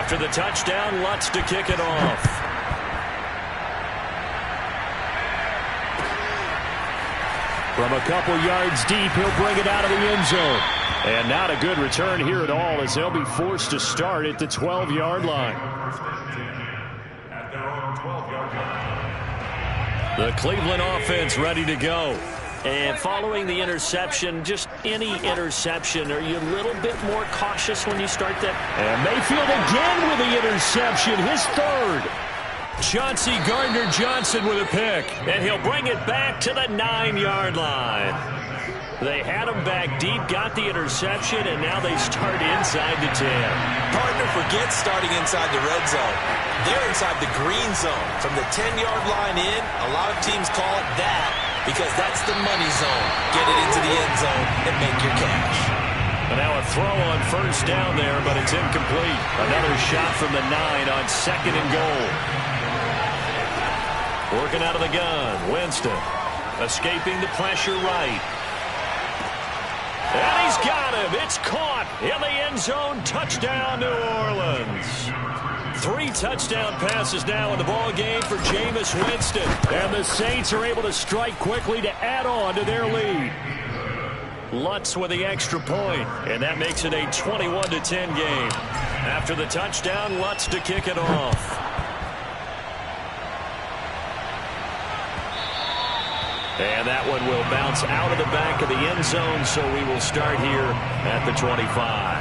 After the touchdown, Lutz to kick it off. From a couple yards deep, he'll bring it out of the end zone. And not a good return here at all, as they'll be forced to start at the 12-yard line. The Cleveland offense ready to go. And following the interception, just any interception, are you a little bit more cautious when you start that? And Mayfield again with the interception, his third. Chauncey Gardner-Johnson with a pick, and he'll bring it back to the 9-yard line. They had him back deep, got the interception, and now they start inside the 10. Hard to forget starting inside the red zone. They're inside the green zone. From the 10-yard line in, a lot of teams call it that because that's the money zone. Get it into the end zone and make your cash. And now a throw on first down there, but it's incomplete. Another shot from the 9 on second and goal. Working out of the gun, Winston. Escaping the pressure right. And he's got him. It's caught in the end zone. Touchdown, New Orleans. 3 touchdown passes now in the ball game for Jameis Winston. And the Saints are able to strike quickly to add on to their lead. Lutz with the extra point, and that makes it a 21-10 game. After the touchdown, Lutz to kick it off. And that one will bounce out of the back of the end zone, so we will start here at the 25.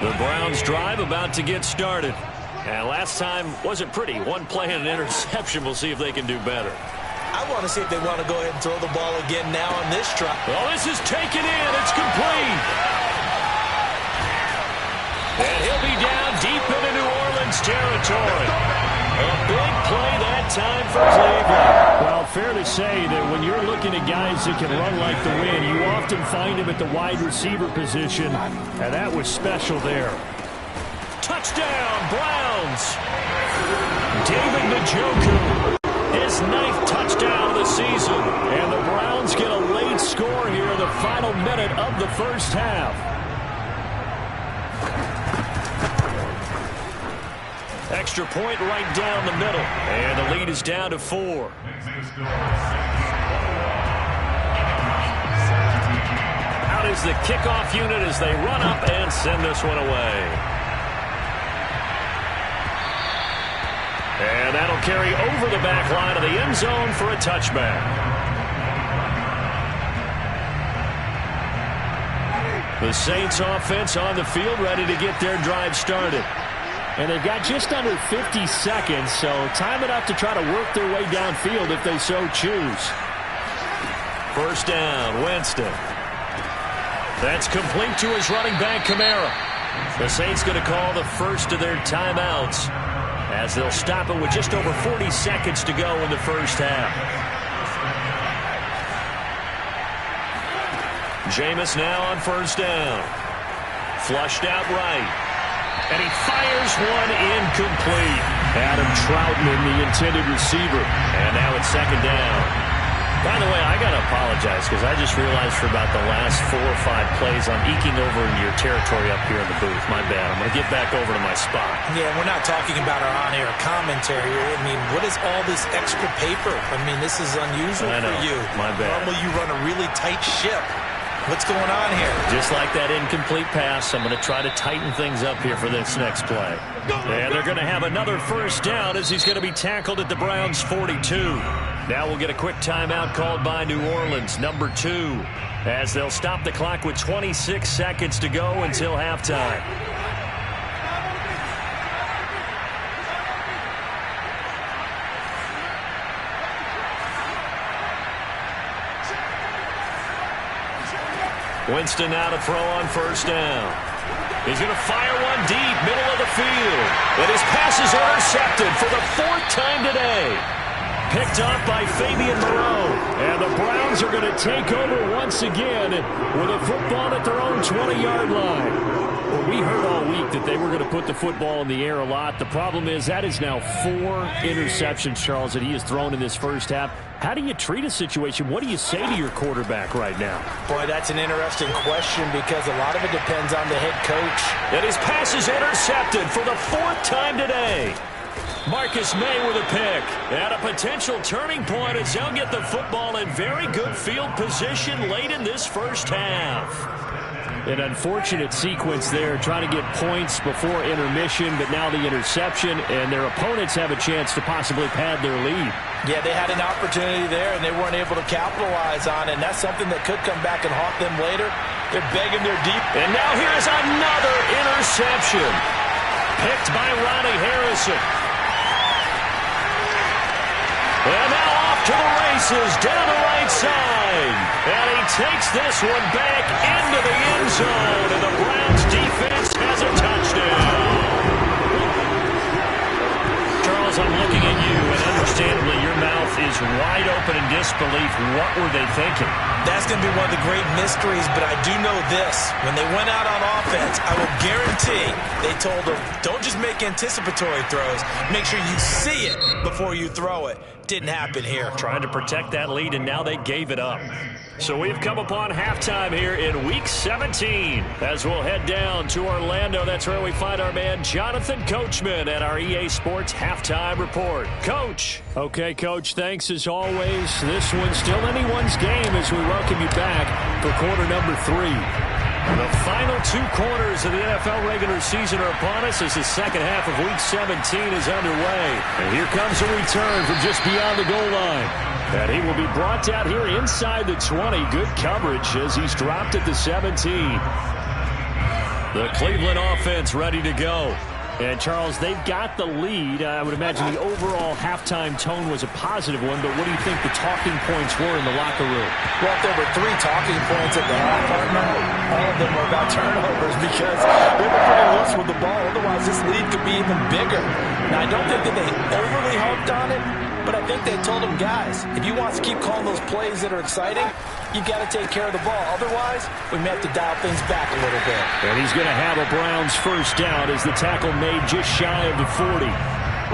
The Browns drive about to get started. And last time wasn't pretty. One play and an interception. We'll see if they can do better. I want to see if they want to go ahead and throw the ball again now on this try. Well, this is taken in. It's complete. And he'll be down deep into New Orleans territory. A big play that time for Cleveland. Well, fair to say that when you're looking at guys that can run like the wind, you often find them at the wide receiver position, and that was special there. Touchdown, Browns. David Njoku, his 9th touchdown of the season, and the Browns get a late score here in the final minute of the first half. Extra point right down the middle. And the lead is down to 4. Out is the kickoff unit as they run up and send this one away. And that'll carry over the back line of the end zone for a touchback. The Saints offense on the field ready to get their drive started. And they've got just under 50 seconds, so time enough to try to work their way downfield if they so choose. First down, Winston. That's complete to his running back, Kamara. The Saints going to call the first of their timeouts as they'll stop it with just over 40 seconds to go in the first half. Jameis now on first down. Flushed out right. And he fires one incomplete. Adam Troutman, the intended receiver. And now it's second down. By the way, I got to apologize because I just realized for about the last 4 or 5 plays I'm eking over into your territory up here in the booth. My bad. I'm going to get back over to my spot. Yeah, we're not talking about our on-air commentary. I mean, what is all this extra paper? I mean, this is unusual for you. My bad. Normally you run a really tight ship. What's going on here? Just like that incomplete pass, I'm going to try to tighten things up here for this next play. And they're going to have another first down as he's going to be tackled at the Browns' 42. Now we'll get a quick timeout called by New Orleans, number 2, as they'll stop the clock with 26 seconds to go until halftime. Winston now to throw on first down. He's going to fire one deep, middle of the field. And his pass is intercepted for the 4th time today. Picked off by Fabian Moreau. And the Browns are going to take over once again with a football at their own 20-yard line. Well, we heard all week that they were going to put the football in the air a lot. The problem is that is now 4 interceptions, Charles, that he has thrown in this first half. How do you treat a situation? What do you say to your quarterback right now? Boy, that's an interesting question because a lot of it depends on the head coach. And his pass is intercepted for the 4th time today. Marcus May with a pick. And a potential turning point as they'll get the football in very good field position late in this first half. An unfortunate sequence there, trying to get points before intermission, but now the interception, and their opponents have a chance to possibly pad their lead. Yeah, they had an opportunity there, and they weren't able to capitalize on it, and that's something that could come back and haunt them later. They're begging their deep. And now here's another interception. Picked by Ronnie Harrison. And now off to the races, down the right side. And he takes this one back into the end zone. And the Browns defense has a touchdown. Charles, I'm looking at you, and understandably your mouth is wide open in disbelief. What were they thinking? That's going to be one of the great mysteries, but I do know this. When they went out on offense, I will guarantee they told them, don't just make anticipatory throws. Make sure you see it before you throw it. Didn't happen here. Trying to protect that lead, and now they gave it up. So we've come upon halftime here in Week 17. As we'll head down to Orlando, that's where we find our man Jonathan Coachman at our EA Sports Halftime Report. Coach. Okay, Coach, thanks as always. This one's still anyone's game as we welcome you back for quarter number 3. The final 2 quarters of the NFL regular season are upon us as the second half of Week 17 is underway. And here comes a return from just beyond the goal line. And he will be brought out here inside the 20. Good coverage as he's dropped at the 17. The Cleveland offense ready to go. And, Charles, they've got the lead. I would imagine the overall halftime tone was a positive one, but what do you think the talking points were in the locker room? Well, if there were 3 talking points at the half, all of them were about turnovers because they were pretty loose with the ball. Otherwise, this lead could be even bigger. Now, I don't think that they overly harped on it, but I think they told them, guys, if you want to keep calling those plays that are exciting, you've got to take care of the ball. Otherwise, we may have to dial things back a little bit. And he's going to have a Browns first down as the tackle made just shy of the 40.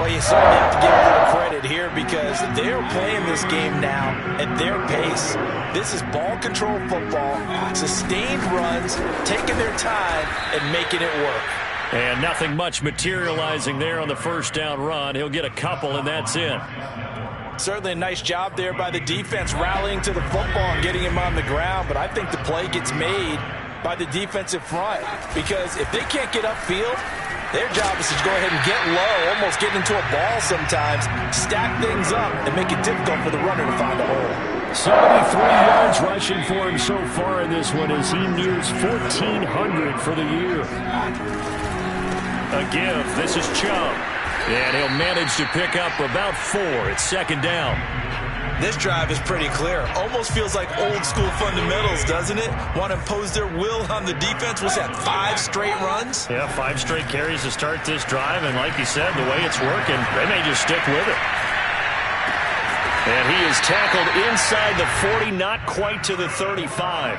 Well, you certainly have to give a little credit here because they're playing this game now at their pace. This is ball control football, sustained runs, taking their time, and making it work. And nothing much materializing there on the first down run. He'll get a couple, and that's it. Certainly a nice job there by the defense rallying to the football and getting him on the ground, but I think the play gets made by the defensive front because if they can't get upfield, their job is to go ahead and get low, almost get into a ball sometimes, stack things up, and make it difficult for the runner to find a hole. 73 yards rushing for him so far in this one as he nears 1,400 for the year. A give. This is Chubb. And he'll manage to pick up about 4. It's second down. This drive is pretty clear. Almost feels like old school fundamentals, doesn't it? Want to impose their will on the defense. Was that 5 straight runs? Yeah, 5 straight carries to start this drive. And like you said, the way it's working, they may just stick with it. And he is tackled inside the 40, not quite to the 35.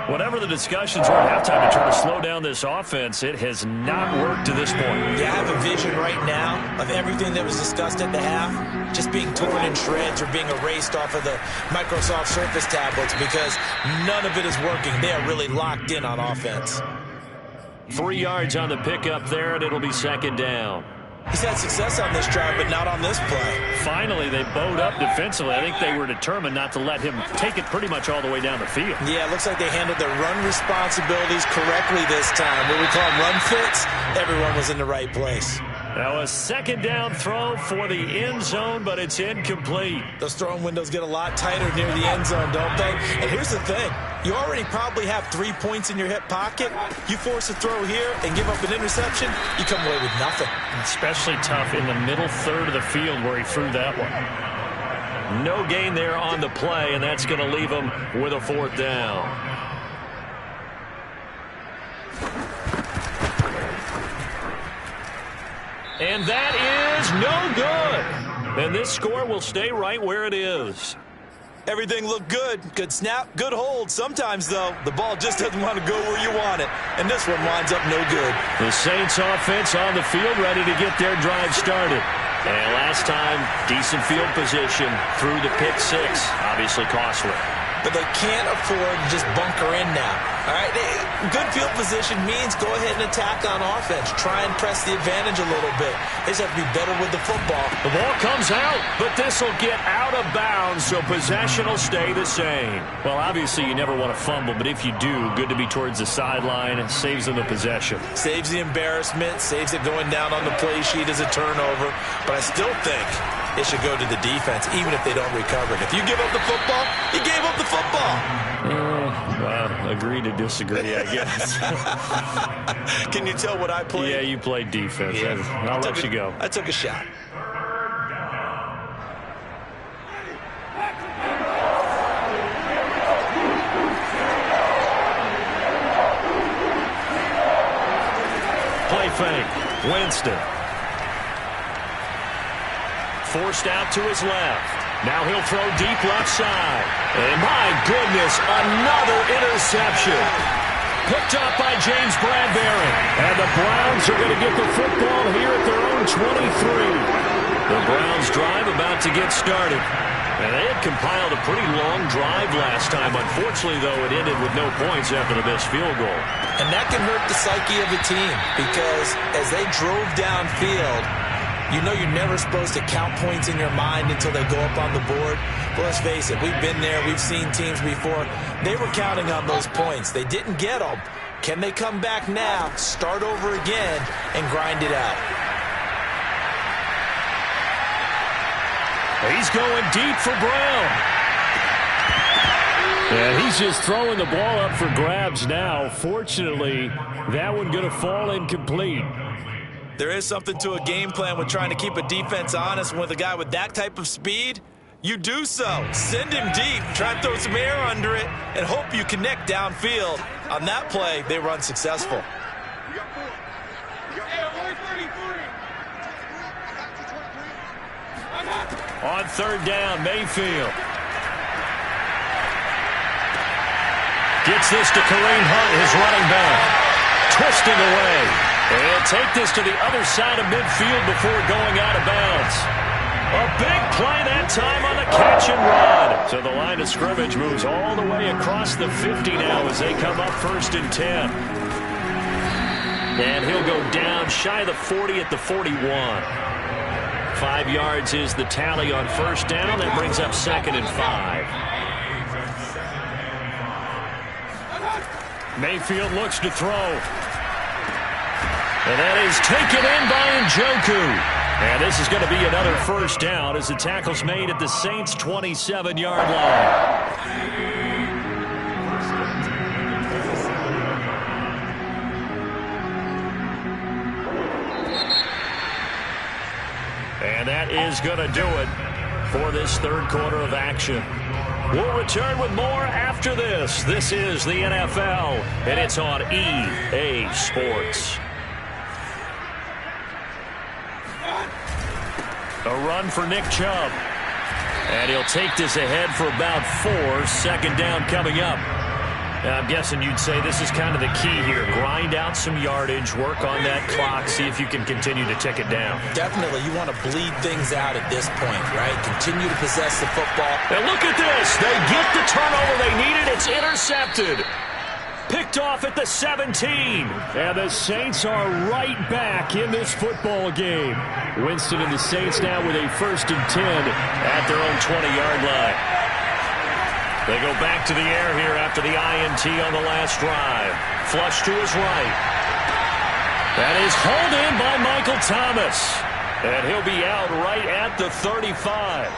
Whatever the discussions were at halftime to try to slow down this offense, it has not worked to this point. Yeah, I have a vision right now of everything that was discussed at the half just being torn in shreds or being erased off of the Microsoft Surface tablets because none of it is working. They are really locked in on offense. 3 yards on the pickup there, and it'll be second down. He's had success on this drive, but not on this play. Finally, they bowed up defensively. I think they were determined not to let him take it pretty much all the way down the field. Yeah, it looks like they handled their run responsibilities correctly this time. What we call them run fits, everyone was in the right place. Now a second down throw for the end zone, but it's incomplete. Those throwing windows get a lot tighter near the end zone, don't they? And here's the thing. You already probably have 3 points in your hip pocket. You force a throw here and give up an interception, you come away with nothing. Especially tough in the middle third of the field where he threw that one. No gain there on the play, and that's going to leave him with a 4th down. And that is no good. And this score will stay right where it is. Everything looked good. Good snap, good hold. Sometimes, though, the ball just doesn't want to go where you want it. And this one winds up no good. The Saints offense on the field ready to get their drive started. And last time, decent field position through the pick six. Obviously costly. But they can't afford to just bunker in now. All right, good field position means go ahead and attack on offense. Try and press the advantage a little bit. They just have to be better with the football. The ball comes out, but this will get out of bounds, so possession will stay the same. Well, obviously you never want to fumble, but if you do, good to be towards the sideline. It saves them the possession. Saves the embarrassment, saves it going down on the play sheet as a turnover. But I still think it should go to the defense, even if they don't recover it. If you give up the football, you gave up the football. Agree to disagree, I guess. Can you tell what I played? Yeah, you played defense. Yeah. I'll let you go. I took a shot. Play fake. Winston. Forced out to his left. Now he'll throw deep left side. And my goodness, another interception. Picked up by James Bradbury. And the Browns are going to get the football here at their own 23. The Browns drive about to get started. And they had compiled a pretty long drive last time. Unfortunately, though, it ended with no points after the missed field goal. And that can hurt the psyche of a team because as they drove downfield, you know you're never supposed to count points in your mind until they go up on the board. But let's face it, we've been there. We've seen teams before. They were counting on those points. They didn't get them. Can they come back now, start over again, and grind it out? He's going deep for Brown. And he's just throwing the ball up for grabs now. Fortunately, that one going to fall incomplete. There is something to a game plan with trying to keep a defense honest. With a guy with that type of speed, you do so. Send him deep, try and throw some air under it, and hope you connect downfield. On that play, they were unsuccessful. On third down, Mayfield. Gets this to Kareem Hunt, his running back. Twisting away. And take this to the other side of midfield before going out of bounds. A big play that time on the catch and run. So the line of scrimmage moves all the way across the 50 now as they come up 1st and 10. And he'll go down shy of the 40 at the 41. 5 yards is the tally on first down. That brings up 2nd and 5. Mayfield looks to throw. And that is taken in by Njoku. And this is going to be another first down as the tackle's made at the Saints' 27-yard line. And that is going to do it for this third quarter of action. We'll return with more after this. This is the NFL, and it's on EA Sports. A run for Nick Chubb. And he'll take this ahead for about 4. 2nd down coming up. Now, I'm guessing you'd say this is kind of the key here. Grind out some yardage, work on that clock, see if you can continue to tick it down. Definitely. You want to bleed things out at this point, right? Continue to possess the football. And look at this. They get the turnover they needed. It's intercepted. Picked off at the 17. And the Saints are right back in this football game. Winston and the Saints now with a 1st and 10 at their own 20-yard line. They go back to the air here after the INT on the last drive. Flush to his right. That is hauled in by Michael Thomas. And he'll be out right at the 35.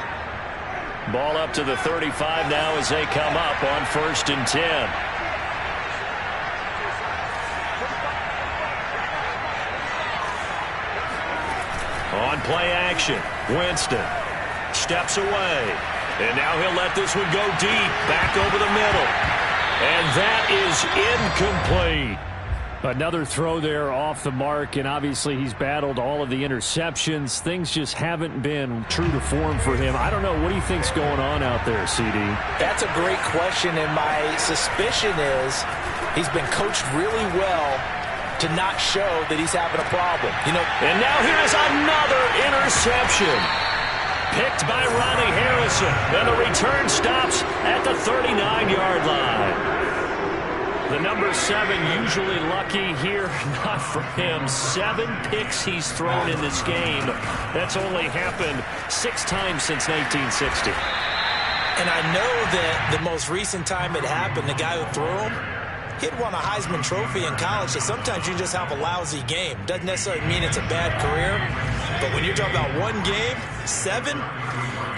Ball up to the 35 now as they come up on 1st and 10. On play action, Winston steps away. And now he'll let this one go deep, back over the middle. And that is incomplete. Another throw there off the mark, and obviously he's battled all of the interceptions. Things just haven't been true to form for him. I don't know. What do you think's going on out there, CD? That's a great question, and my suspicion is he's been coached really well to not show that he's having a problem. And now here is another interception. Picked by Ronnie Harrison, and the return stops at the 39-yard line. The number 7 usually lucky here, not for him. 7 picks he's thrown in this game. That's only happened 6 times since 1960. And I know that the most recent time it happened, the guy who threw him, he'd won a Heisman Trophy in college, so sometimes you just have a lousy game. Doesn't necessarily mean it's a bad career, but when you're talking about one game, 7,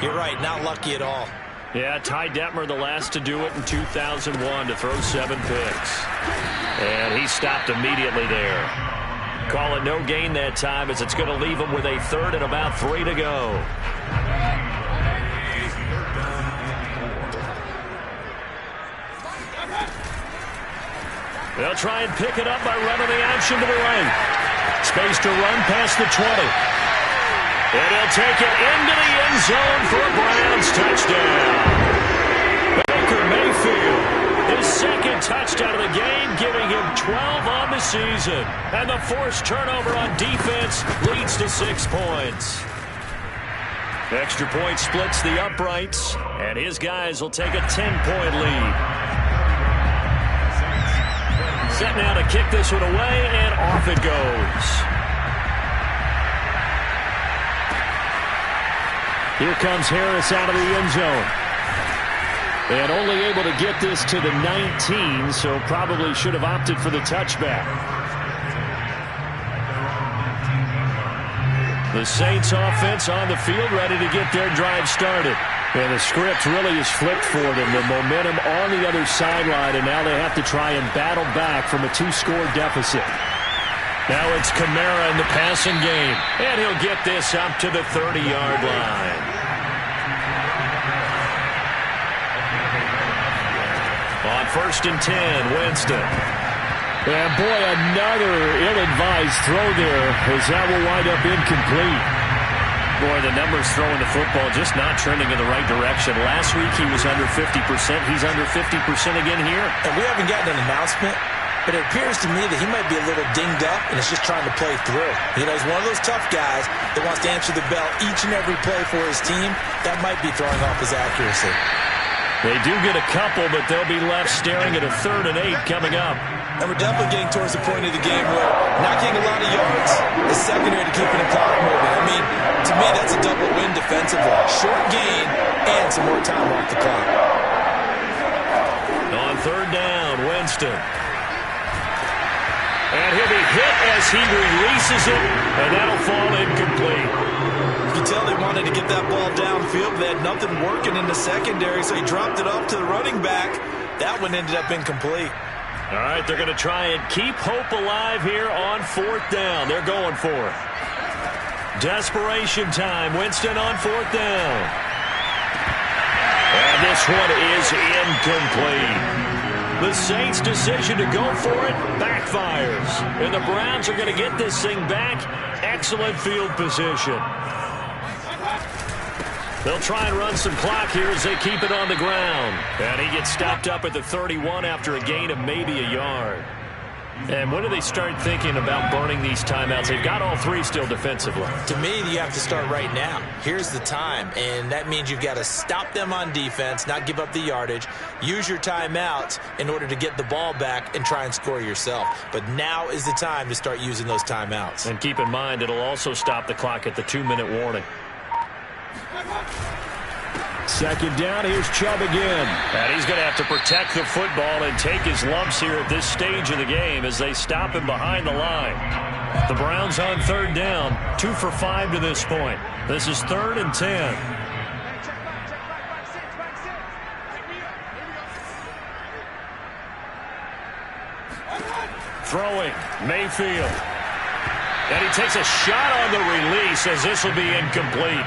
you're right, not lucky at all. Yeah, Ty Detmer, the last to do it in 2001, to throw 7 picks. And he stopped immediately there. Call it no gain that time, as it's going to leave him with a 3rd and about 3 to go. They'll try and pick it up by running the option to the right. Space to run past the 20. And he'll take it into the end zone for a Browns touchdown. Baker Mayfield, his 2nd touchdown of the game, giving him 12 on the season. And the forced turnover on defense leads to 6 points. Extra point splits the uprights, and his guys will take a 10-point lead. Set now to kick this one away, and off it goes. Here comes Harris out of the end zone. And only able to get this to the 19, so probably should have opted for the touchback. The Saints offense on the field, ready to get their drive started. And the script really is flipped for them. The momentum on the other sideline, and now they have to try and battle back from a 2-score deficit. Now it's Kamara in the passing game, and he'll get this up to the 30-yard line. On 1st and 10, Winston. And boy, another ill-advised throw there, as that will wind up incomplete. Boy, the numbers throwing the football just not trending in the right direction. Last week he was under 50%. He's under 50% again here. And we haven't gotten an announcement, but it appears to me that he might be a little dinged up and is just trying to play through. He's one of those tough guys that wants to answer the bell each and every play for his team. That might be throwing off his accuracy. They do get a couple, but they'll be left staring at a 3rd and 8 coming up. And we're definitely getting towards the point of the game where not getting a lot of yards is secondary to keeping the clock moving. I mean, to me, that's a double win defensively. Short gain and some more time off the clock. On 3rd down, Winston. And he'll be hit as he releases it, and that'll fall incomplete. You can tell they wanted to get that ball downfield, but they had nothing working in the secondary, so he dropped it off to the running back. That one ended up incomplete. All right, they're going to try and keep hope alive here on 4th down. They're going for it. Desperation time. Winston on 4th down. And this one is incomplete. The Saints' decision to go for it backfires. And the Browns are going to get this thing back. Excellent field position. They'll try and run some clock here as they keep it on the ground. And he gets stopped up at the 31 after a gain of maybe a yard. And when do they start thinking about burning these timeouts? They've got all 3 still defensively. To me, you have to start right now. Here's the time, and that means you've got to stop them on defense, not give up the yardage, use your timeouts in order to get the ball back and try and score yourself. But now is the time to start using those timeouts. And keep in mind, it'll also stop the clock at the 2-minute warning. 2nd down, here's Chubb again. And he's going to have to protect the football and take his lumps here at this stage of the game as they stop him behind the line. The Browns on 3rd down, 2 for 5 to this point. This is 3rd and 10. Throwing, Mayfield. And he takes a shot on the release as this will be incomplete.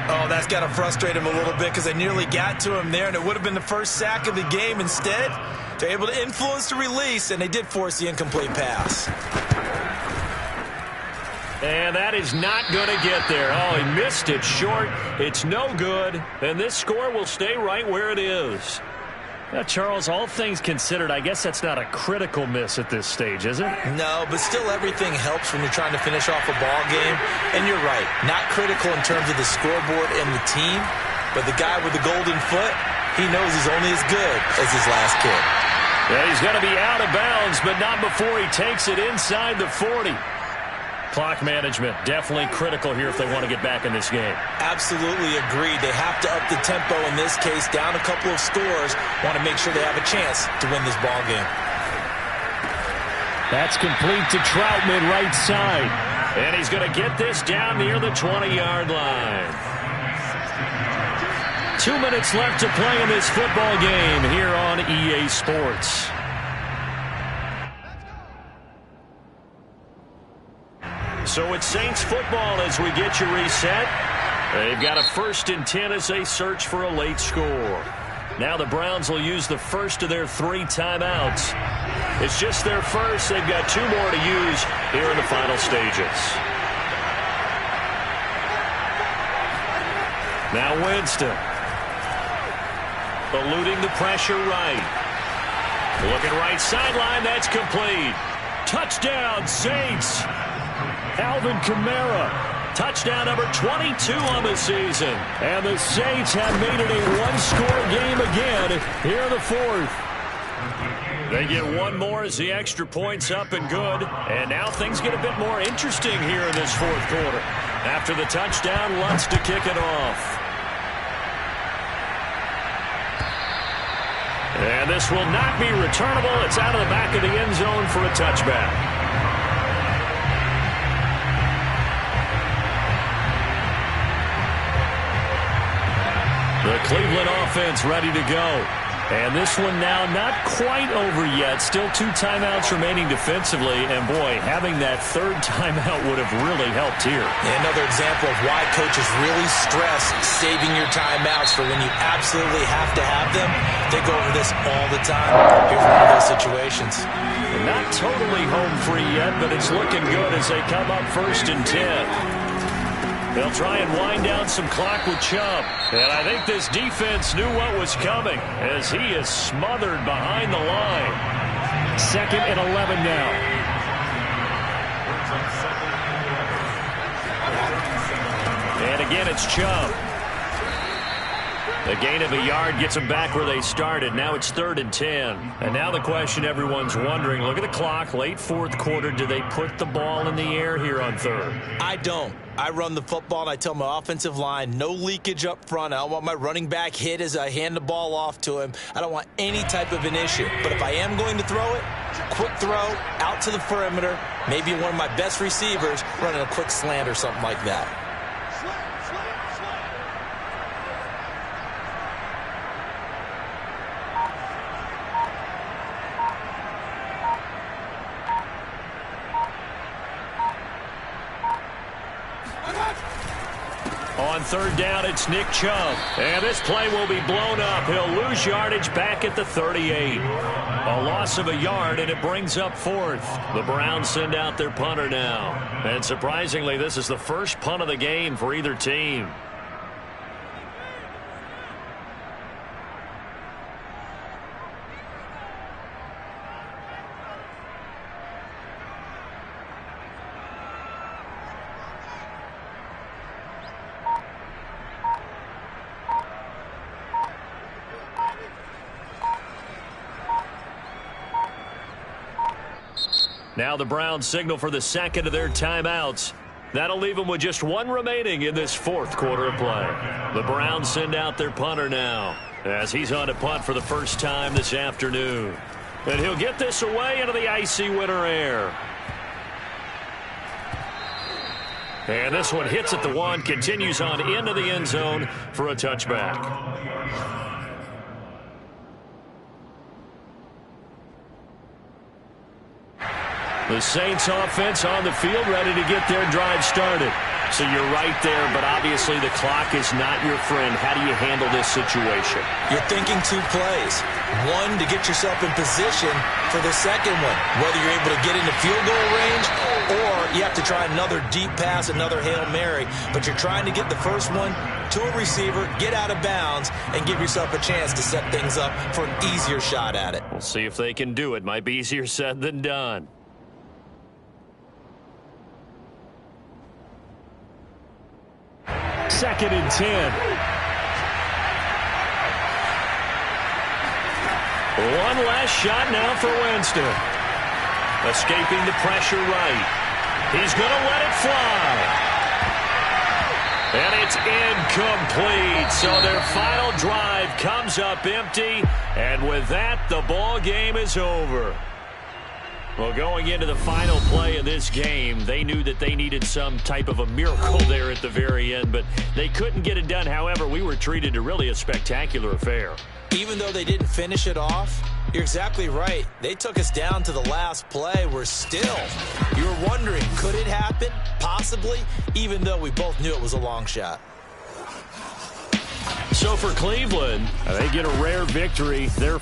Oh, that's got to frustrate him a little bit because they nearly got to him there, and it would have been the first sack of the game. Instead, They're able to influence the release, and they did force the incomplete pass. And that is not going to get there. Oh, he missed it short. It's no good. And this score will stay right where it is. Now, Charles, all things considered, I guess that's not a critical miss at this stage, is it? No, but still everything helps when you're trying to finish off a ball game. And you're right, not critical in terms of the scoreboard and the team, but the guy with the golden foot, he knows he's only as good as his last kick. Yeah, he's going to be out of bounds, but not before he takes it inside the 40. Clock management, definitely critical here if they want to get back in this game. Absolutely agreed. They have to up the tempo in this case, down a couple of scores. Want to make sure they have a chance to win this ball game. That's complete to Troutman right side. And he's going to get this down near the 20-yard line. 2 minutes left to play in this football game here on EA Sports. So it's Saints football as we get you reset. They've got a 1st and 10 as they search for a late score. Now the Browns will use the first of their 3 timeouts. It's just their first. They've got 2 more to use here in the final stages. Now Winston. Eluding the pressure right. Looking right sideline. That's complete. Touchdown, Saints. Alvin Kamara, touchdown number 22 on the season. And the Saints have made it a one-score game again here in the 4th. They get 1 more as the extra point's up and good. And now things get a bit more interesting here in this 4th quarter. After the touchdown, Lutz to kick it off. And this will not be returnable. It's out of the back of the end zone for a touchback. The Cleveland offense ready to go. And this one now not quite over yet. Still 2 timeouts remaining defensively. And, boy, having that 3rd timeout would have really helped here. Another example of why coaches really stress saving your timeouts for when you absolutely have to have them. They go over this all the time. Here's one of those situations. Not totally home free yet, but it's looking good as they come up 1st and 10. They'll try and wind down some clock with Chubb. And I think this defense knew what was coming as he is smothered behind the line. 2nd and 11 now. And again, it's Chubb. The gain of a yard gets them back where they started. Now it's 3rd and 10. And now the question everyone's wondering, look at the clock, late 4th quarter. Do they put the ball in the air here on 3rd? I don't. I run the football, and I tell my offensive line, no leakage up front. I don't want my running back hit as I hand the ball off to him. I don't want any type of an issue. But if I am going to throw it, quick throw, out to the perimeter, maybe one of my best receivers running a quick slant or something like that. On 3rd down, it's Nick Chubb. And this play will be blown up. He'll lose yardage back at the 38. A loss of a yard, and it brings up 4th. The Browns send out their punter now. And surprisingly, this is the first punt of the game for either team. Now the Browns signal for the 2nd of their timeouts. That'll leave them with just 1 remaining in this 4th quarter of play. The Browns send out their punter now as he's on to punt for the first time this afternoon. And he'll get this away into the icy winter air. And this one hits at the 1, continues on into the end zone for a touchback. The Saints offense on the field ready to get their drive started. So you're right there, but obviously the clock is not your friend. How do you handle this situation? You're thinking 2 plays. One, to get yourself in position for the second one, whether you're able to get into field goal range or you have to try another deep pass, another Hail Mary. But you're trying to get the first one to a receiver, get out of bounds, and give yourself a chance to set things up for an easier shot at it. We'll see if they can do it. Might be easier said than done. Second and 10. One last shot now for Winston. Escaping the pressure right. He's going to let it fly. And it's incomplete. So their final drive comes up empty. And with that, the ball game is over. Well, going into the final play of this game, they knew that they needed some type of a miracle there at the very end, but they couldn't get it done. However, we were treated to really a spectacular affair. Even though they didn't finish it off, you're exactly right. They took us down to the last play. We're still. You were wondering, could it happen? Possibly, even though we both knew it was a long shot. So for Cleveland, they get a rare victory. They're